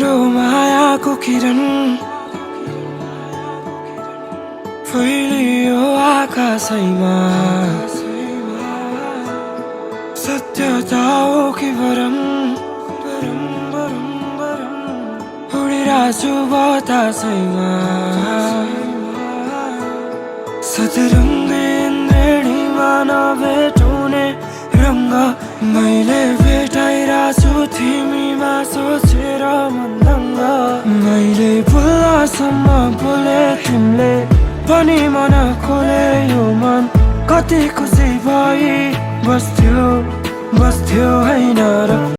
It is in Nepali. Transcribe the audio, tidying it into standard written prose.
तिम्रो मायाको किरण फैलियो आकाशैमा सत्यता हो कि भरम उडिरहेछु बतासैमा सतरङ्गी इन्द्रेणीमा नभेटाउने रङ्ग मैले भेटाइरहेछु तिमीमा सोचेर मन्दङ्ग मैले बोल्दासम्म बोले तिमीले पनि मन खोले यो मन कति खुसी भई बस्थ्यो हैन र